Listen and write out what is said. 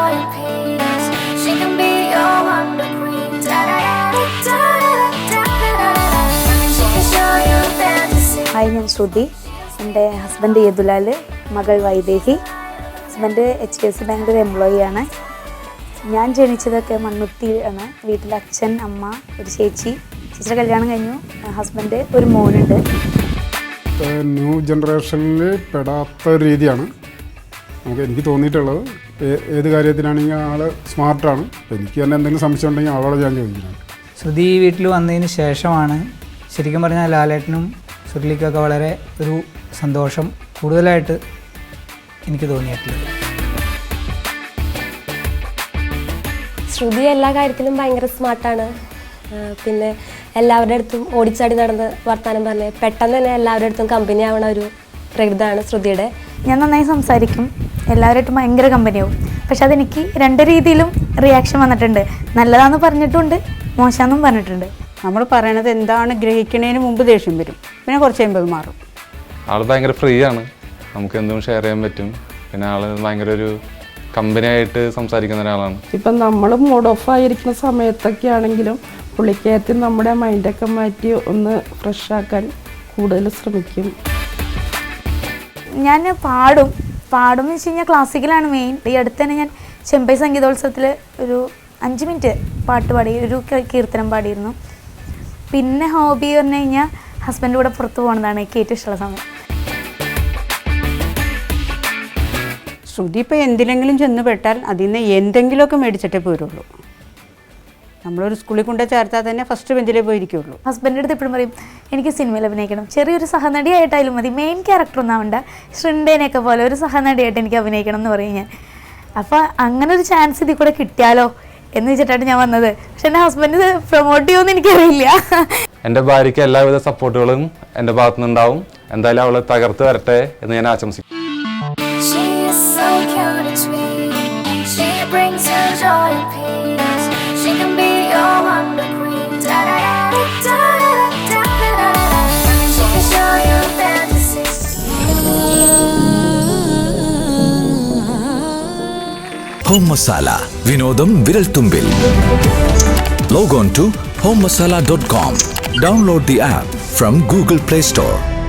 joy and peace. She can be your wonder queen. Da da da da da da da. She can show you fantasy. Hi, ഞാൻ ശ്രുതി. എൻ്റെ husband Yadulal, മകൾ Vaidehi. Husband HDFC ബാങ്കിൽ ഒരു employee ആണ്. ഞാൻ ജനിച്ചതൊക്കെ മണ്ണുത്തി ആണ്. വീട്ടിൽ അച്ഛൻ, അമ്മ, ഒരു ചേച്ചിയുടെ കല്യാണം കഴിഞ്ഞു. ഹസ്ബൻഡ് ഒരു മോനുണ്ട്. ന്യൂ ജനറേഷനിൽ പെടാത്ത ഒരു രീതിയാണ് എനിക്ക് തോന്നിയിട്ടുള്ളത്. ഏത് കാര്യത്തിനാണെങ്കിൽ ആൾ സ്മാർട്ടാണ്. എനിക്ക് തന്നെ എന്തെങ്കിലും സംശയം ഉണ്ടെങ്കിൽ ആളോട് ഞാൻ ചോദിക്കുന്നത്. ശ്രുതി വീട്ടിൽ വന്നതിന് ശേഷമാണ് ശരിക്കും പറഞ്ഞാൽ ലാലേട്ടനും സുർലിക്കൊക്കെ വളരെ ഒരു സന്തോഷം കൂടുതലായിട്ട് എനിക്ക് തോന്നിയിട്ടുള്ളത്. ശ്രുതി എല്ലാ കാര്യത്തിലും ഭയങ്കര സ്മാർട്ടാണ്. പിന്നെ എല്ലാവരുടെ അടുത്തും ഓടിച്ചാടി നടന്ന് വർത്തമാനം പറഞ്ഞ് പെട്ടെന്ന് തന്നെ എല്ലാവരുടെ അടുത്തും കമ്പനി ആവണ ഒരു പ്രകൃതമാണ് ശ്രുതിയുടെ. ഞാൻ നന്നായി സംസാരിക്കും, എല്ലാവരുമായിട്ടും ഭയങ്കര കമ്പനിയാവും. പക്ഷെ അതെനിക്ക് രണ്ട് രീതിയിലും റിയാക്ഷൻ വന്നിട്ടുണ്ട്. നല്ലതാണെന്ന് പറഞ്ഞിട്ടുണ്ട്, മോശമെന്നും പറഞ്ഞിട്ടുണ്ട്. നമ്മൾ പറയണത് എന്താണ് ഗ്രഹിക്കുന്നതിന് മുമ്പ് ദേഷ്യം വരും, പിന്നെ കുറച്ച് കഴിയുമ്പോൾ മാറും. ആൾ ഭയങ്കര ഫ്രീ ആണ്, നമുക്ക് എന്തും ഷെയർ ചെയ്യാൻ പറ്റും. പിന്നെ ആൾ ഭയങ്കര ഒരു കമ്പനിയായിട്ട് സംസാരിക്കുന്ന ഒരാളാണ്. ഇപ്പം നമ്മൾ മൂഡ് ഓഫ് ആയിരിക്കുന്ന സമയത്തൊക്കെ ആണെങ്കിലും പുള്ളിക്കകത്ത് നമ്മുടെ മൈൻഡൊക്കെ മാറ്റി ഒന്ന് ഫ്രഷ് ആക്കാൻ കൂടുതൽ ശ്രമിക്കും. ഞാൻ പാടും എന്ന് വെച്ച് കഴിഞ്ഞാൽ ക്ലാസിക്കലാണ് മെയിൻ. ഈ അടുത്ത് തന്നെ ഞാൻ ചെമ്പൈ സംഗീതോത്സവത്തിൽ ഒരു 5 മിനിറ്റ് പാട്ട് പാടി, ഒരു കീർത്തനം പാടിയിരുന്നു. പിന്നെ ഹോബി പറഞ്ഞു കഴിഞ്ഞാൽ ഹസ്ബൻഡ് കൂടെ പുറത്ത് പോകുന്നതാണ് എനിക്ക് ഏറ്റവും ഇഷ്ടമുള്ള സമയം. ശ്രുതി ഇപ്പോൾ എന്തിനെങ്കിലും ചെന്ന് പെട്ടാൽ അതിൽ നിന്ന് എന്തെങ്കിലുമൊക്കെ മേടിച്ചിട്ടേ പോരുള്ളൂ. നമ്മളൊരു സ്കൂളിൽ കൊണ്ട് ചേർത്താൽ തന്നെ ഫസ്റ്റ് ബെഞ്ചിലേ പോയിരിക്കുള്ളൂ. ഹസ്ബൻഡിൻ്റെ അടുത്ത് എപ്പോഴും പറയും, എനിക്ക് സിനിമയിൽ അഭിനയിക്കണം, ചെറിയൊരു സഹനടിയായിട്ടായാലും മതി, മെയിൻ ക്യാരക്ടർ ഒന്നും ആവണ്ട, ശൃംഖേനെയൊക്കെ പോലെ ഒരു സഹനടിയായിട്ട് എനിക്ക് അഭിനയിക്കണം എന്ന് പറയും ഞാൻ. അപ്പോൾ അങ്ങനെ ഒരു ചാൻസ് ഇതിൽ കൂടെ കിട്ടിയാലോ എന്ന് വെച്ചിട്ടാണ് ഞാൻ വന്നത്. പക്ഷെ എൻ്റെ ഹസ്ബൻഡ് പ്രൊമോട്ട് ചെയ്യുമെന്ന് എനിക്കറിയില്ല. എൻ്റെ ഭാര്യയ്ക്ക് എല്ലാവിധ സപ്പോർട്ടുകളും എൻ്റെ ഭാഗത്തുനിന്നുണ്ടാവും. എന്തായാലും അവൾ തകർത്ത് വരട്ടെ എന്ന് ഞാൻ ആശംസിക്കും. She is so cute and sweet. She brings you joy and peace. She can be your wonder queen. Da da da da da da da. She can show you fantasy. Home masala, വിനോദം വിരൽത്തുമ്പിൽ. Log on to homemasala.com. Download the app from Google Play Store.